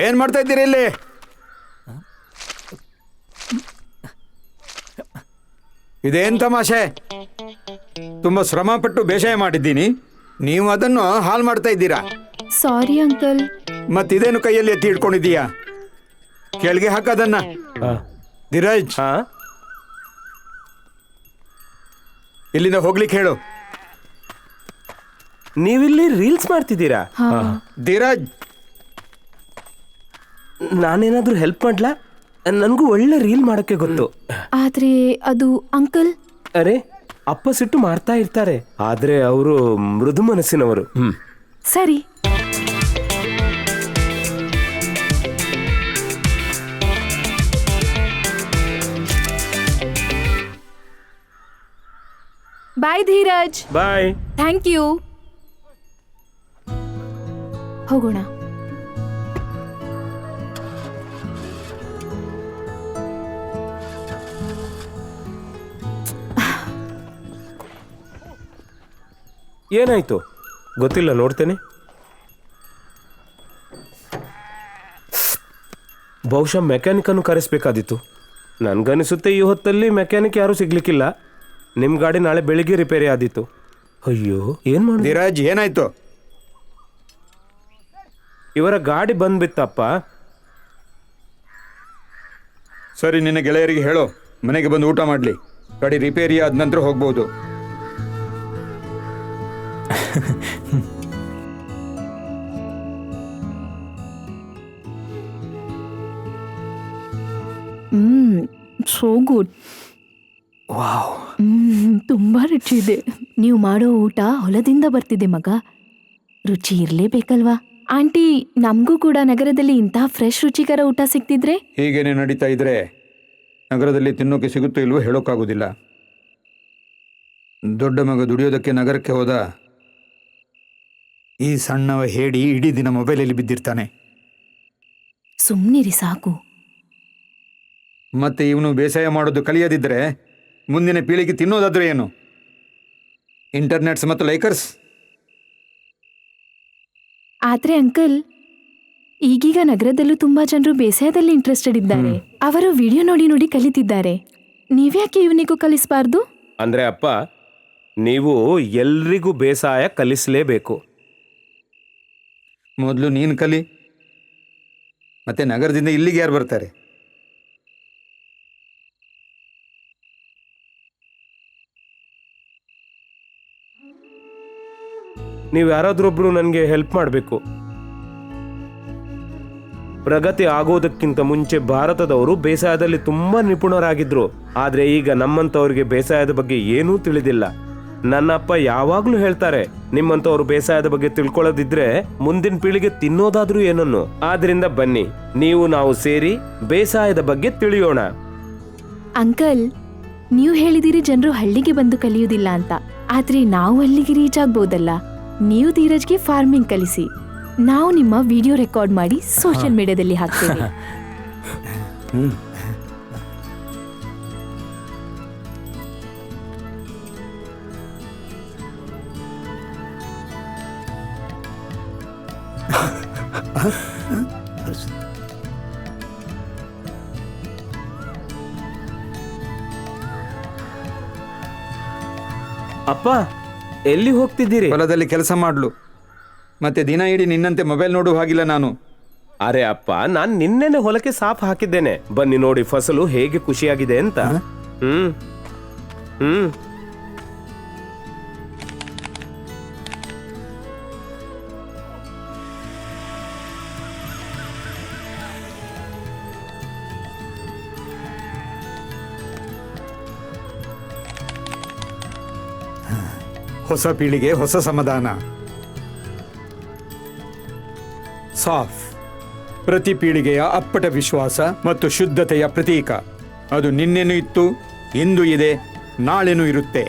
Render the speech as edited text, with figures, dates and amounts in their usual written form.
ಏನ್ ಮಾಡ್ತಾ ಇದ್ದೀರಿ ಇಲ್ಲಿ? ಇದೇನ್ ತಮಾಷೆ? ತುಂಬಾ ಶ್ರಮ ಪಟ್ಟು ಬೇಸಾಯ ಮಾಡಿದ್ದೀನಿ, ನೀವು ಅದನ್ನು ಹಾಳು ಮಾಡ್ತಾ ಇದ್ದೀರಾ. Sorry uncle. ಮತ್ತಿದೇನು ಕೈಯಲ್ಲಿ ಎತ್ತಿ ಹಿಡ್ಕೊಂಡಿದ್ದೀಯಾ? ಕೆಳಗೆ ಹಾಕದನ್ನ. ಧೀರಜ್, ಇಲ್ಲಿಂದ ಹೋಗ್ಲಿಕ್ಕೆ ಹೇಳು. ನೀವಿಲ್ಲಿ ರೀಲ್ಸ್ ಮಾಡ್ತಿದ್ದೀರಾ? ಧೀರಜ್, ನಾನೇನಾದ್ರೂ ಹೆಲ್ಪ್ ಮಾಡ್ಲಾ? ನನಗೂ ಒಳ್ಳೆ ರೀಲ್ ಮಾಡಕ್ಕೆ ಗೊತ್ತು. ಆದ್ರೆ ಅದು ಅಂಕಲ್. ಅರೆ, ಅಪ್ಪ ಸಿಟ್ಟು ಮಾಡ್ತಾ ಇರ್ತಾರೆ, ಆದ್ರೆ ಅವರು ಮೃದು ಮನಸ್ಸಿನವರು. ಸರಿ. Bye Dheeraj. Bye. Thank you. ಹೋಗೋಣ. ಏನಾಯ್ತು ಗೊತ್ತಿಲ್ಲ, ನೋಡ್ತೇನೆ. ಬಹುಶಃ ಮೆಕ್ಯಾನಿಕ್ ಅನ್ನು ಕರೆಸಬೇಕಾದಿತ್ತು. ನನ್ಗನಿಸುತ್ತೆ ಈ ಹೊತ್ತಲ್ಲಿ ಮೆಕ್ಯಾನಿಕ್ ಯಾರು ಸಿಗ್ಲಿಕ್ಕಿಲ್ಲ. ನಿಮ್ ಗಾಡಿ ನಾಳೆ ಬೆಳಿಗ್ಗೆ ರಿಪೇರಿ ಆದಿತ್ತು. ಅಯ್ಯೋ, ಏನ್ ಮಾಡಿ? ಧೀರಜ್, ಏನಾಯ್ತು? ಇವರ ಗಾಡಿ ಬಂದ್ಬಿತ್ತಪ್ಪ. ಸರಿ, ನಿನ್ನ ಗೆಳೆಯರಿಗೆ ಹೇಳೋ ಮನೆಗೆ ಬಂದು ಊಟ ಮಾಡ್ಲಿ. ಗಾಡಿ ರಿಪೇರಿ ಆದ ನಂತರ ಹೋಗ್ಬೋದು. So good. ವಾವ್, ತುಂಬಾ ರುಚಿ ಇದೆ. ನೀವು ಮಾಡೋ ಊಟ ಹೊಲದಿಂದ ಬರ್ತಿದೆ ಮಗ. ರುಚಿ ಇರ್ಲೇಬೇಕಲ್ವಾ? ಆಂಟಿ, ನಮಗೂ ಕೂಡ ನಗರದಲ್ಲಿ ಇಂತಹ ಫ್ರೆಶ್ ರುಚಿಕರ ಊಟ ಸಿಕ್ತಿದ್ರೆ. ಹೀಗೇನೆ ನಡೀತಾ ಇದ್ರೆ ನಗರದಲ್ಲಿ ತಿನ್ನೋಕೆ ಸಿಗುತ್ತೋ ಇಲ್ವೋ ಹೇಳೋಕ್ಕಾಗೋದಿಲ್ಲ. ದೊಡ್ಡ ಮಗ ದುಡಿಯೋದಕ್ಕೆ ನಗರಕ್ಕೆ ಹೋದ, ಈ ಸಣ್ಣವ ಹೇಳಿ ಇಡೀ ದಿನ ಮೊಬೈಲಲ್ಲಿ ಬಿದ್ದಿರ್ತಾನೆ. ಸುಮ್ಮನಿರಿ ಸಾಕು. ಮತ್ತೆ ಇವನು ಬೇಸಾಯ ಮಾಡೋದು ಕಲಿಯದಿದ್ದರೆ ಮುಂದಿನ ಪೀಳಿಗೆ ತಿನ್ನೋದಾದ್ರೆ ಏನು? ಇಂಟರ್ನೆಟ್ಸ್ ಮತ್ತು ಲೈಕರ್ಸ್. ಆದ್ರೆ ಅಂಕಲ್, ಈಗೀಗ ನಗರದಲ್ಲೂ ತುಂಬಾ ಜನರು ಬೇಸಾಯದಲ್ಲಿ ಇಂಟ್ರೆಸ್ಟೆಡ್ ಇದ್ದಾರೆ. ಅವರು ವಿಡಿಯೋ ನೋಡಿ ನೋಡಿ ಕಲಿತಿದ್ದಾರೆ. ನೀವ್ಯಾಕೆ ಇವನಿಗೂ ಕಲಿಸಬಾರ್ದು? ಅಂದ್ರೆ ಅಪ್ಪ, ನೀವು ಎಲ್ರಿಗೂ ಬೇಸಾಯ ಕಲಿಸಲೇಬೇಕು. ಮೊದಲು ನೀನು ಕಲಿ, ಮತ್ತೆ ನಗರದಿಂದ ಇಲ್ಲಿಗೆ ಯಾರು ಬರ್ತಾರೆ? ನೀವು ಯಾರಾದ್ರೊಬ್ರು ನನಗೆ ಹೆಲ್ಪ್ ಮಾಡಬೇಕು. ಪ್ರಗತಿ ಆಗೋದಕ್ಕಿಂತ ಮುಂಚೆ ಭಾರತದವರು ಬೇಸಾಯದಲ್ಲಿ ತುಂಬಾ ನಿಪುಣರಾಗಿದ್ರು. ಆದ್ರೆ ಈಗ ನಮ್ಮಂತವ್ರಿಗೆ ಬೇಸಾಯದ ಬಗ್ಗೆ ಏನೂ ತಿಳಿದಿಲ್ಲ. ನನ್ನ ಅಪ್ಪ ಯಾವಾಗ್ಲೂ ಹೇಳ್ತಾರೆ, ನಿಮ್ಮಂತವ್ರು ಬೇಸಾಯದ ಬಗ್ಗೆ ತಿಳ್ಕೊಳ್ಳೋದಿದ್ರೆ ಮುಂದಿನ ಪೀಳಿಗೆ ತಿನ್ನೋದಾದ್ರೂ ಏನನ್ನು. ಆದ್ರಿಂದ ಬನ್ನಿ, ನೀವು ನಾವು ಸೇರಿ ಬೇಸಾಯದ ಬಗ್ಗೆ ತಿಳಿಯೋಣ. ಅಂಕಲ್, ನೀವು ಹೇಳಿದಿರಿ ಜನರು ಹಳ್ಳಿಗೆ ಬಂದು ಕಲಿಯುವುದಿಲ್ಲ ಅಂತ. ಆದ್ರೆ ನಾವು ಅಲ್ಲಿಗೆ ರೀಚ್ ಆಗ್ಬೋದಲ್ಲ. ನೀವು ಧೀರಜ್ಗೆ ಫಾರ್ಮಿಂಗ್ ಕಲಿಸಿ, ನಾವು ನಿಮ್ಮ ವಿಡಿಯೋ ರೆಕಾರ್ಡ್ ಮಾಡಿ ಸೋಷಿಯಲ್ ಮೀಡಿಯಾದಲ್ಲಿ ಹಾಕ್ತೇವೆ. ಅಪ್ಪ, ಎಲ್ಲಿ ಹೋಗ್ತಿದ್ದೀರಿ? ಹೊಲದಲ್ಲಿ ಕೆಲಸ ಮಾಡ್ಲು, ಮತ್ತೆ ದಿನ ಇಡೀ ನಿನ್ನಂತೆ ಮೊಬೈಲ್ ನೋಡುವ ಹಾಗಿಲ್ಲ ನಾನು. ಅರೆ ಅಪ್ಪ, ನಾನ್ ನಿನ್ನೆನೆ ಹೊಲಕ್ಕೆ ಸಾಫ್ ಹಾಕಿದ್ದೇನೆ. ಬನ್ನಿ ನೋಡಿ ಫಸಲು ಹೇಗೆ ಖುಷಿಯಾಗಿದೆ ಅಂತ. ಹ್ಮ್ ಹ್ಮ್ ಹೊಸ ಪೀಳಿಗೆ ಹೊಸ ಸಮಾಧಾನ. ಸಾಫ್ ಪ್ರತಿ ಪೀಳಿಗೆಯ ಅಪ್ಪಟ ವಿಶ್ವಾಸ ಮತ್ತು ಶುದ್ಧತೆಯ ಪ್ರತೀಕ. ಅದು ನಿನ್ನೆನೂ ಇತ್ತು, ಇಂದು ಇದೆ, ನಾಳೆನೂ ಇರುತ್ತೆ.